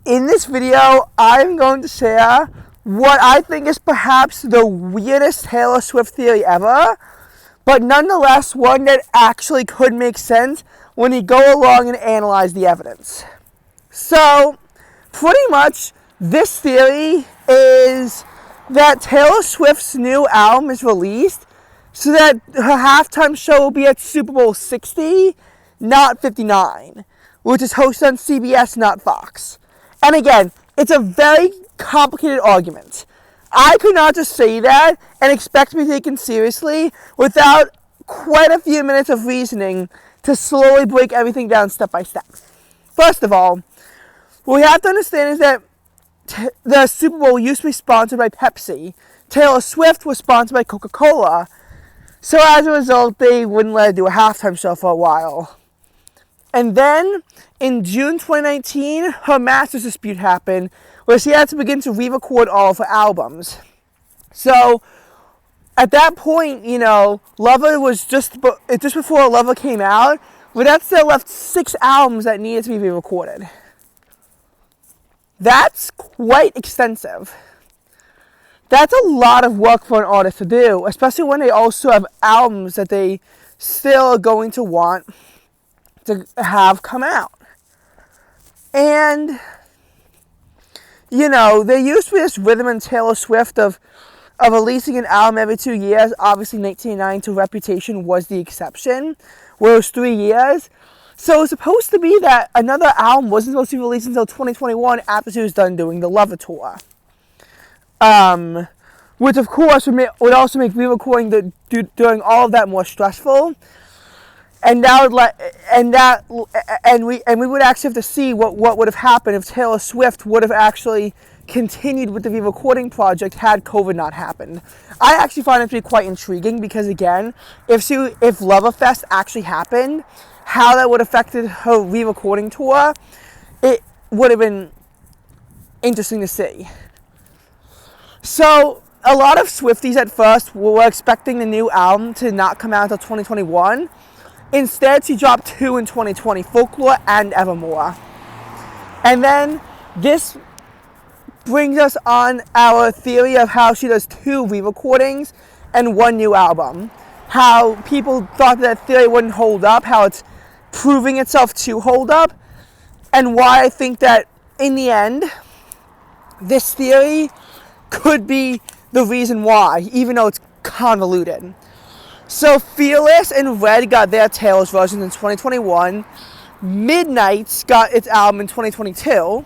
In this video, I'm going to share what I think is perhaps the weirdest Taylor Swift theory ever, but nonetheless one that actually could make sense when you go along and analyze the evidence. So, pretty much, this theory is that Taylor Swift's new album is released so that her halftime show will be at Super Bowl 60, not 59, which is hosted on CBS, not Fox. And again, it's a very complicated argument. I could not just say that and expect to be taken seriously without quite a few minutes of reasoning to slowly break everything down step by step. First of all, what we have to understand is that the Super Bowl used to be sponsored by Pepsi. Taylor Swift was sponsored by Coca-Cola. So as a result, they wouldn't let her do a halftime show for a while. And then, in June 2019, her master's dispute happened, where she had to begin to re-record all of her albums. So, at that point, Lover was just before Lover came out, but that still left 6 albums that needed to be re-recorded. That's quite extensive. That's a lot of work for an artist to do, especially when they also have albums that they still are going to want to have come out. And, there used to be this rhythm in Taylor Swift of releasing an album every 2 years. Obviously, 1989 to Reputation was the exception, where it was 3 years. So it was supposed to be that another album wasn't supposed to be released until 2021 after she was done doing the Lover tour. Which of course would also make re-recording doing all of that more stressful. And we would actually have to see what would have happened if Taylor Swift would have actually continued with the re-recording project had COVID not happened. I actually find it to be quite intriguing because, again, if Loverfest actually happened, how that would have affected her re-recording tour, it would have been interesting to see. So, a lot of Swifties at first were expecting the new album to not come out until 2021. Instead, she dropped 2 in 2020, Folklore and Evermore. And then this brings us on our theory of how she does 2 re-recordings and 1 new album. How people thought that theory wouldn't hold up, how it's proving itself to hold up, and why I think that in the end, this theory could be the reason why, even though it's convoluted. So Fearless and Red got their Taylor's versions in 2021. Midnight's got its album in 2022.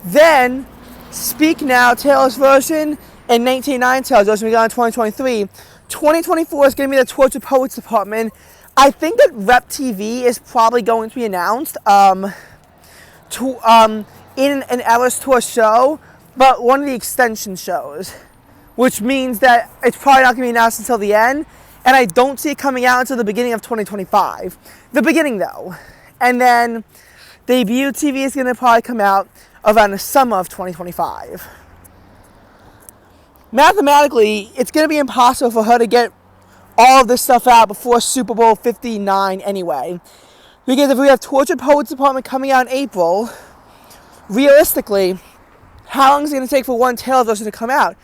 Then Speak Now, Taylor's version, and 1989 Taylor's version we got in 2023. 2024 is going to be the Tortured Poets department. I think that Rep TV is probably going to be announced in an Eras Tour show, but one of the extension shows, which means that it's probably not going to be announced until the end, and I don't see it coming out until the beginning of 2025. The beginning, though. And then Debut TV is going to probably come out around the summer of 2025. Mathematically, it's going to be impossible for her to get all of this stuff out before Super Bowl 59 anyway. Because if we have Tortured Poets Department coming out in April, realistically, how long is it going to take for one Taylor version to come out?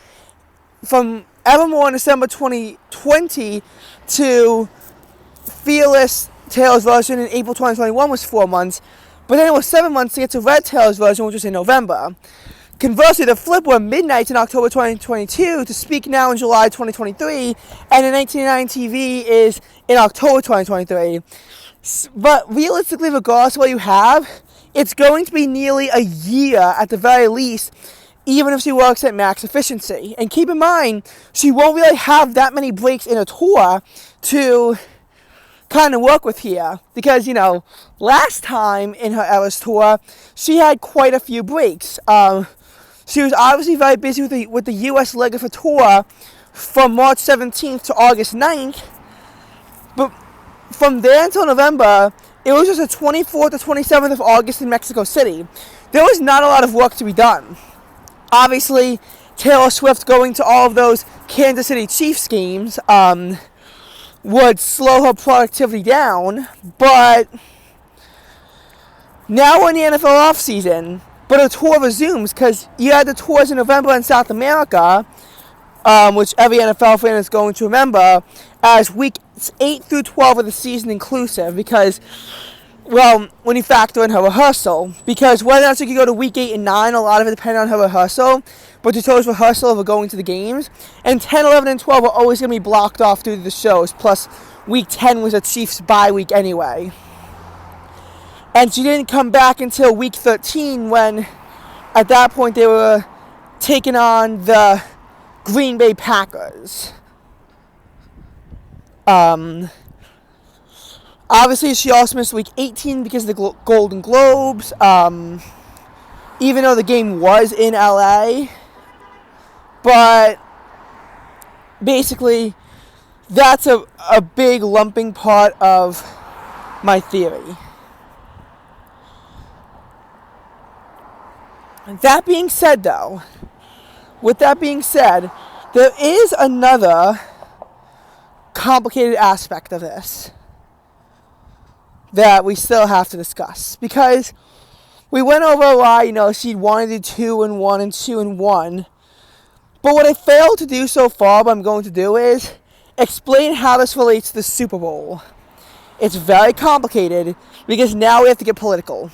From Evermore in December 2020 to Fearless Taylor's version in April 2021 was 4 months. But then it was 7 months to get to Red Taylor's version, which was in November. Conversely, the flip were Midnight's in October 2022 to Speak Now in July 2023, and the 1989 TV is in October 2023. But realistically, regardless of what you have, it's going to be nearly a year at the very least, even if she works at max efficiency. And keep in mind, she won't really have that many breaks in a tour to kind of work with here. Because, last time in her Eras tour, she had quite a few breaks. She was obviously very busy with the U.S. leg of her tour from March 17th to August 9th. But from there until November, it was just the 24th to 27th of August in Mexico City. There was not a lot of work to be done. Obviously, Taylor Swift going to all of those Kansas City Chiefs games would slow her productivity down, but now we're in the NFL offseason. But a tour resumes because you had the tours in November in South America, which every NFL fan is going to remember, as weeks 8 through 12 of the season inclusive, because, well, when you factor in her rehearsal, because whether or not you could go to week 8 and 9, a lot of it depended on her rehearsal, but you chose rehearsal over going to the games, and 10, 11, and 12 are always going to be blocked off due to the shows, plus week 10 was a Chiefs bye week anyway. And she didn't come back until week 13 when, at that point, they were taking on the Green Bay Packers. Obviously, she also missed week 18 because of the Golden Globes, even though the game was in LA. But basically, that's a big lumping part of my theory. That being said, though, with that being said, there is another complicated aspect of this that we still have to discuss. Because we went over why, she wanted to do 2-1 and 2-1. But what I failed to do so far, but I'm going to do, is explain how this relates to the Super Bowl. It's very complicated because now we have to get political.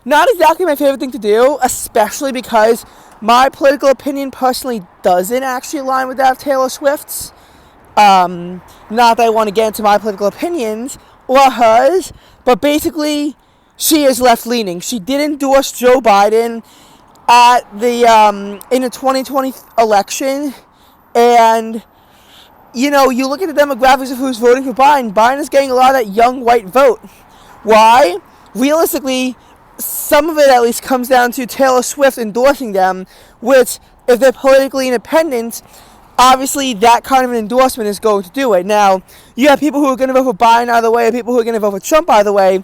Not exactly my favorite thing to do, especially because my political opinion personally doesn't actually align with that of Taylor Swift's. Not that I want to get into my political opinions or hers, but basically, she is left-leaning. She did endorse Joe Biden at the in the 2020 election, and you look at the demographics of who's voting for Biden. Biden is getting a lot of that young white vote. Why? Realistically, some of it at least comes down to Taylor Swift endorsing them, which, if they're politically independent, obviously that kind of an endorsement is going to do it. Now, you have people who are going to vote for Biden either way, and people who are going to vote for Trump either way.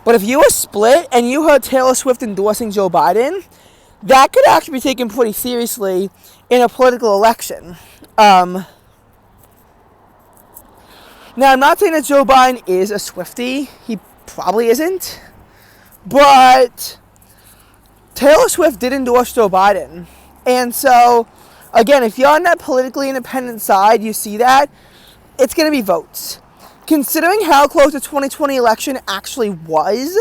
But if you were split and you heard Taylor Swift endorsing Joe Biden, that could actually be taken pretty seriously in a political election. Now, I'm not saying that Joe Biden is a Swiftie. He probably isn't. But Taylor Swift did endorse Joe Biden. And so, again, if you're on that politically independent side, you see that, it's going to be votes. Considering how close the 2020 election actually was,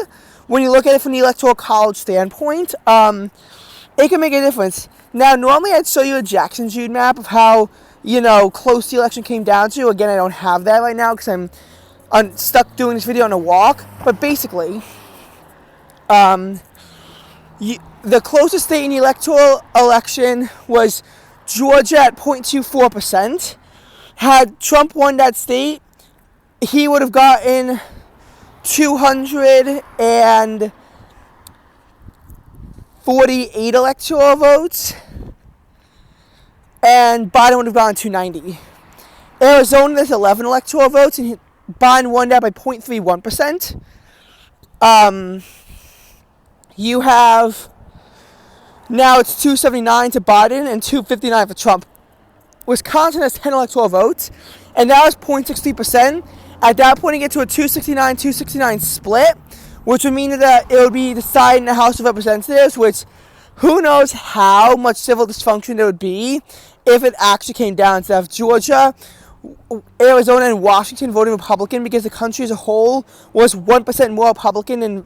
when you look at it from the Electoral College standpoint, it can make a difference. Now, normally I'd show you a Jackson Jude map of how, close the election came down to. Again, I don't have that right now because I'm stuck doing this video on a walk. But basically, the closest state in the electoral election was Georgia at 0.24%. Had Trump won that state, he would have gotten 248 electoral votes, and Biden would have gotten 290. Arizona, there's 11 electoral votes, and Biden won that by 0.31%. You have, now it's 279 to Biden and 259 for Trump. Wisconsin has 10 electoral votes, and that was 0.63%. At that point, you get to a 269 split, which would mean that it would be decided in the House of Representatives, which who knows how much civil dysfunction there would be if it actually came down to that. Georgia, Arizona, and Washington voted Republican because the country as a whole was 1% more Republican than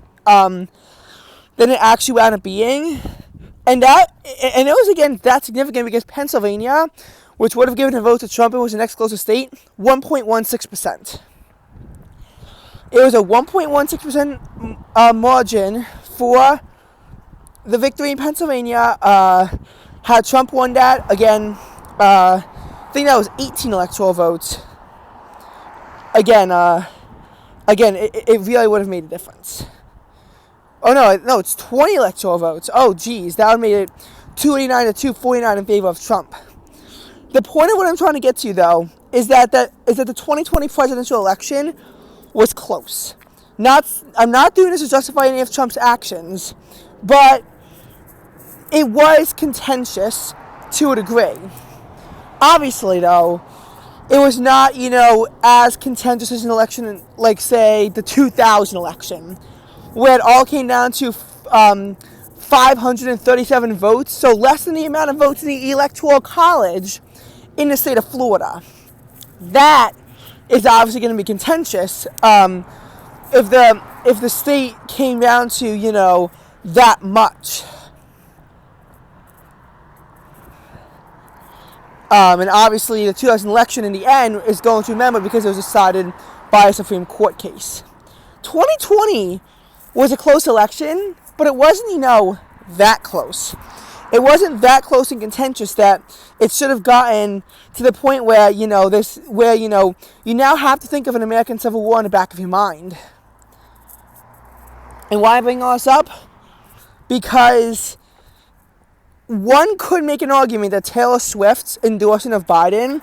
it actually wound up being. And it was, again, that significant because Pennsylvania, which would have given a vote to Trump and was the next closest state, 1.16%. It was a 1.16% margin for the victory in Pennsylvania. Had Trump won that, again, I think that was 18 electoral votes. Again, it really would have made a difference. Oh, no, it's 20 electoral votes. Oh, geez, that would have made it 289 to 249 in favor of Trump. The point of what I'm trying to get to, though, is that the 2020 presidential election was close. I'm not doing this to justify any of Trump's actions, but it was contentious to a degree. Obviously, though, it was not, as contentious as an election like, say, the 2000 election, where it all came down to 537 votes, so less than the amount of votes in the Electoral College in the state of Florida. That is obviously going to be contentious if the state came down to, that much. And obviously the 2000 election in the end is going to remember because it was decided by a Supreme Court case. 2020 was a close election, but it wasn't, that close. It wasn't that close and contentious that it should have gotten to the point where, you now have to think of an American Civil War in the back of your mind. And why I bring all this up? Because one could make an argument that Taylor Swift's endorsement of Biden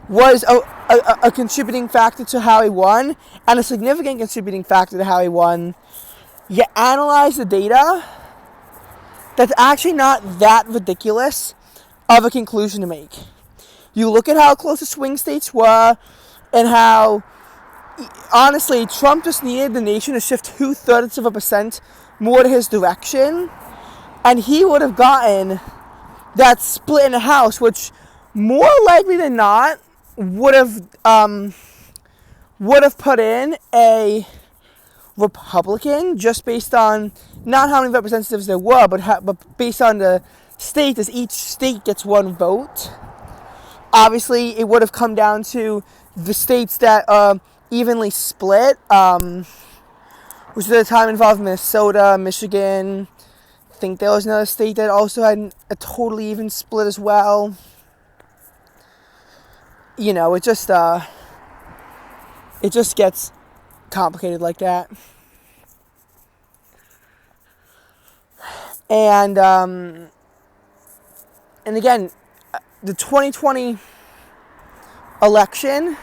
was a contributing factor to how he won, and a significant contributing factor to how he won. You analyze the data, that's actually not that ridiculous of a conclusion to make. You look at how close the swing states were, and how, honestly, Trump just needed the nation to shift 0.2% more to his direction, and he would have gotten that split in the House, which more likely than not would have put in a Republican, just based on not how many representatives there were, but based on the state, as each state gets one vote. Obviously, it would have come down to the states that are evenly split, which at the time involved Minnesota, Michigan. I think there was another state that also had a totally even split as well. It just gets complicated like that. And again, the 2020 election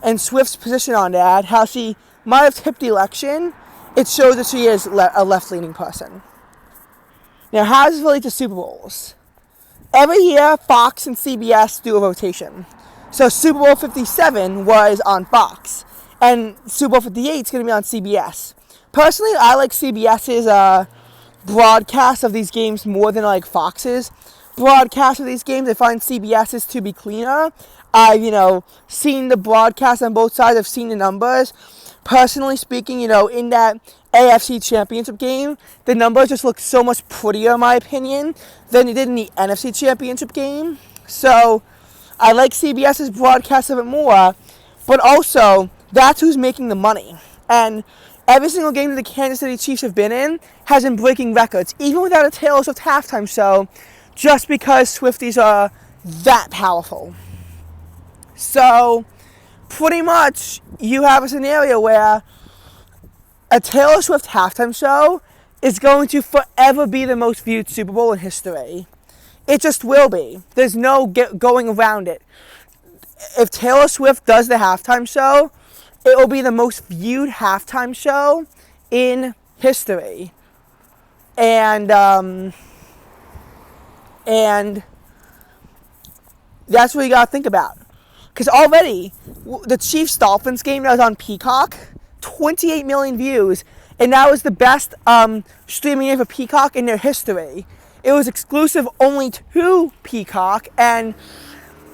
and Swift's position on that, how she might have tipped the election, it shows that she is a left-leaning person. Now, how does this relate to Super Bowls? Every year, Fox and CBS do a rotation. So Super Bowl 57 was on Fox, and Super Bowl 58 is going to be on CBS. Personally, I like CBS's broadcast of these games more than I like Fox's broadcast of these games. I find CBS's to be cleaner. I've, seen the broadcast on both sides. I've seen the numbers. Personally speaking, in that AFC Championship game, the numbers just look so much prettier, in my opinion, than they did in the NFC Championship game. So, I like CBS's broadcast of it more, but also, that's who's making the money. And every single game that the Kansas City Chiefs have been in has been breaking records, even without a Taylor Swift halftime show, just because Swifties are that powerful. So, pretty much, you have a scenario where a Taylor Swift halftime show is going to forever be the most viewed Super Bowl in history. It just will be. There's no going around it. If Taylor Swift does the halftime show, it will be the most viewed halftime show in history. And that's what you got to think about. Because already, the Chiefs-Dolphins game that was on Peacock, 28 million views, and that was the best streaming for Peacock in their history. It was exclusive only to Peacock, and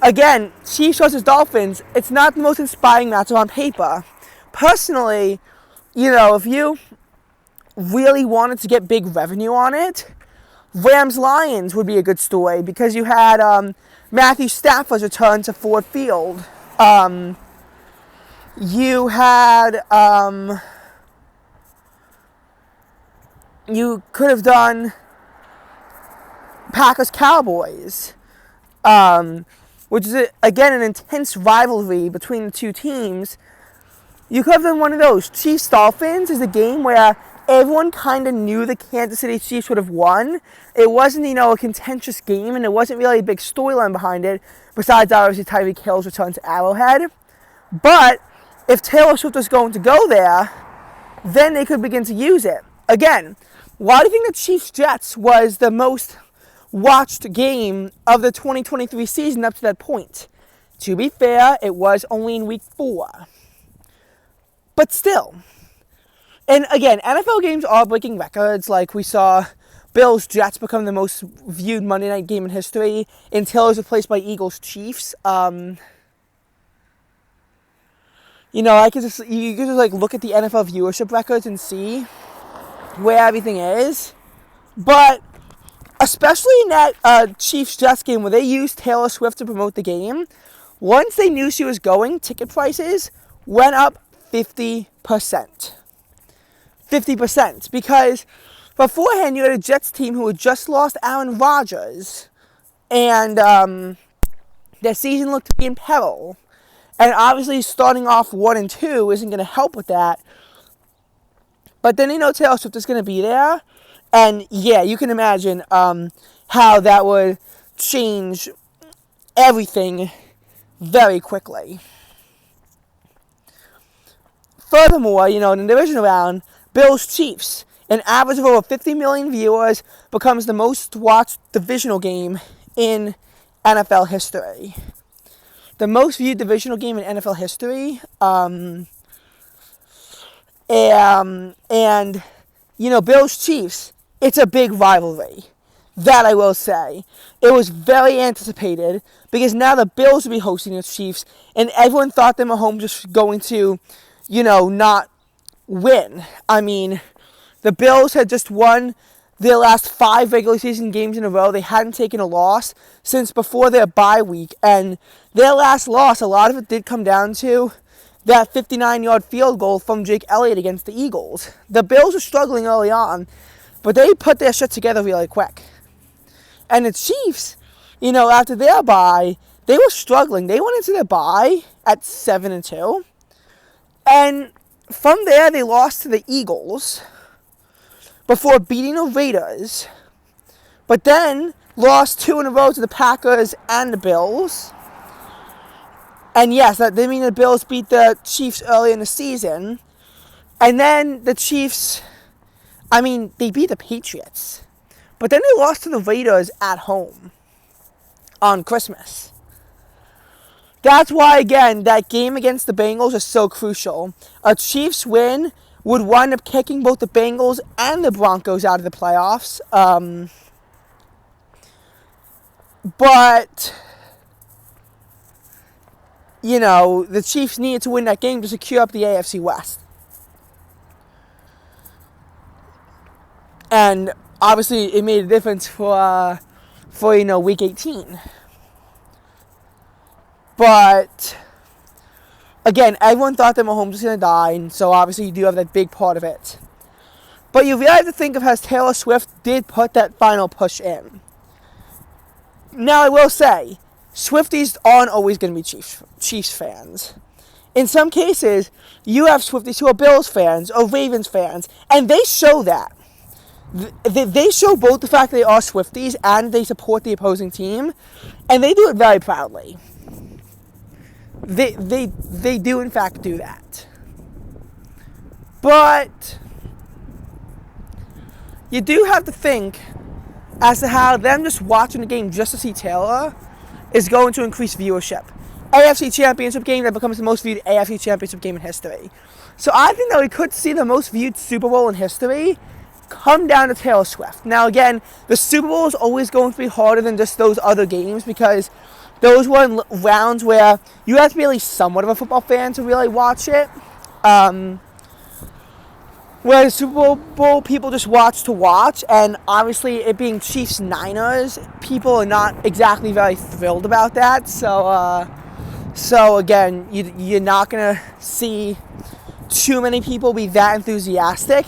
again, Chiefs versus Dolphins, it's not the most inspiring matchup on paper. Personally, if you really wanted to get big revenue on it, Rams-Lions would be a good story, because you had Matthew Stafford's return to Ford Field. You had, you could have done Packers-Cowboys, which is, again, an intense rivalry between the two teams. You could have done one of those. Chiefs-Dolphins is a game where everyone kind of knew the Kansas City Chiefs would have won. It wasn't, a contentious game, and there wasn't really a big storyline behind it, besides, obviously, Tyreek Hill's return to Arrowhead. But if Taylor Swift was going to go there, then they could begin to use it. Again, why do you think the Chiefs-Jets was the most watched game of the 2023 season up to that point? To be fair, it was only in week 4. But still, And again, NFL games are breaking records. Like we saw Bills Jets become the most viewed Monday night game in history until it was replaced by Eagles Chiefs. You know, you can just like look at the NFL viewership records and see where everything is. But especially in that Chiefs-Jets game where they used Taylor Swift to promote the game, once they knew she was going, ticket prices went up 50%. 50%. Because beforehand, you had a Jets team who had just lost Aaron Rodgers, and their season looked to be in peril. And obviously, starting off 1-2 isn't going to help with that. But then Taylor Swift is going to be there. And yeah, you can imagine how that would change everything very quickly. Furthermore, in the divisional round, Bills Chiefs, an average of over 50 million viewers, becomes the most watched divisional game in NFL history. The most viewed divisional game in NFL history. And Bills Chiefs, it's a big rivalry. That I will say. It was very anticipated because now the Bills will be hosting the Chiefs, and everyone thought that Mahomes was going to, not win. I mean, the Bills had just won their last 5 regular season games in a row. They hadn't taken a loss since before their bye week, and their last loss, a lot of it did come down to that 59-yard field goal from Jake Elliott against the Eagles. The Bills were struggling early on, but they put their shit together really quick. And the Chiefs, after their bye, they were struggling. They went into their bye at 7-2. And from there, they lost to the Eagles before beating the Raiders. But then lost 2 in a row to the Packers and the Bills. And yes, that did mean the Bills beat the Chiefs early in the season. And then the Chiefs, they beat the Patriots. But then they lost to the Raiders at home on Christmas. That's why, again, that game against the Bengals is so crucial. A Chiefs win would wind up kicking both the Bengals and the Broncos out of the playoffs. But the Chiefs needed to win that game to secure up the AFC West. And obviously, it made a difference for week 18. But again, everyone thought that Mahomes was going to die, and so obviously you do have that big part of it. But you really have to think of how Taylor Swift did put that final push in. Now, I will say, Swifties aren't always going to be Chiefs fans. In some cases, you have Swifties who are Bills fans or Ravens fans, and they show that. They show both the fact that they are Swifties and they support the opposing team, and they do it very proudly. They do in fact do that. But you do have to think as to how them just watching the game just to see Taylor is going to increase viewership. AFC Championship game that becomes the most viewed AFC Championship game in history. So I think that we could see the most viewed Super Bowl in history come down to Taylor Swift. Now again, the Super Bowl is always going to be harder than just those other games because those were rounds where you have to be at least somewhat of a football fan to really watch it. Whereas Super Bowl, people just watch to watch, and obviously it being Chiefs-Niners, people are not exactly very thrilled about that. So again, you're not going to see too many people be that enthusiastic.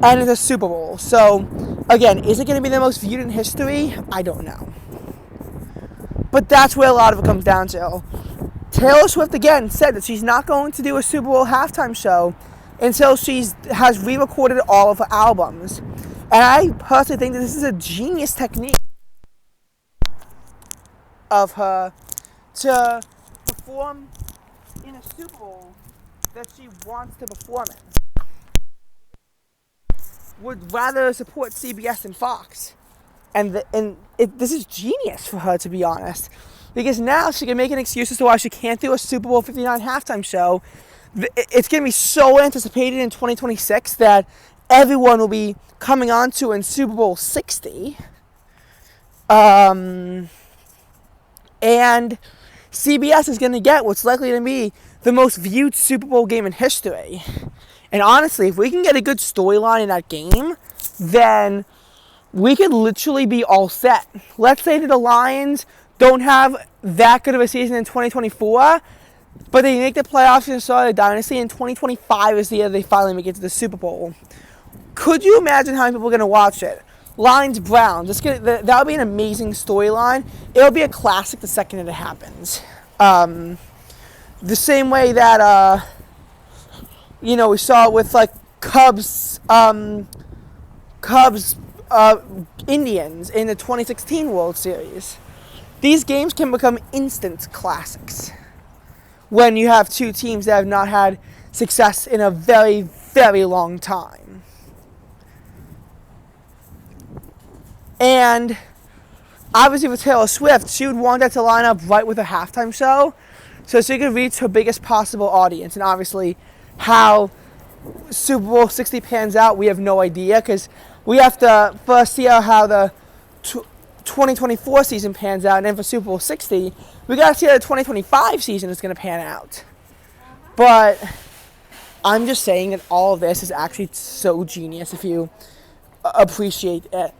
And it's a Super Bowl. So, again, is it going to be the most viewed in history? I don't know. But that's where a lot of it comes down to. Taylor Swift, again, said that she's not going to do a Super Bowl halftime show until she has re-recorded all of her albums. And I personally think that this is a genius technique of her to perform in a Super Bowl that she wants to perform in. Would rather support CBS and Fox. This is genius for her, to be honest. Because now she can make an excuse as to why she can't do a Super Bowl 59 halftime show it's going to be so anticipated in 2026 that everyone will be coming on to in Super Bowl 60. And CBS is going to get what's likely to be the most viewed Super Bowl game in history. And honestly, if we can get a good storyline in that game, then we could literally be all set. Let's say that the Lions don't have that good of a season in 2024, but they make the playoffs and start a dynasty, and 2025 is the year they finally make it to the Super Bowl. Could you imagine how many people are going to watch it? Lions, Browns. That would be an amazing storyline. It'll be a classic the second that it happens. The same way that, we saw it with, like, Cubs, Indians in the 2016 World Series. These games can become instant classics when you have two teams that have not had success in a very, very long time. And obviously with Taylor Swift, she would want that to line up right with a halftime show so she could reach her biggest possible audience. And obviously how Super Bowl 60 pans out, we have no idea, because we have to first see how the 2024 season pans out, and then for Super Bowl 60, we got to see how the 2025 season is going to pan out. But I'm just saying that all of this is actually so genius if you appreciate it.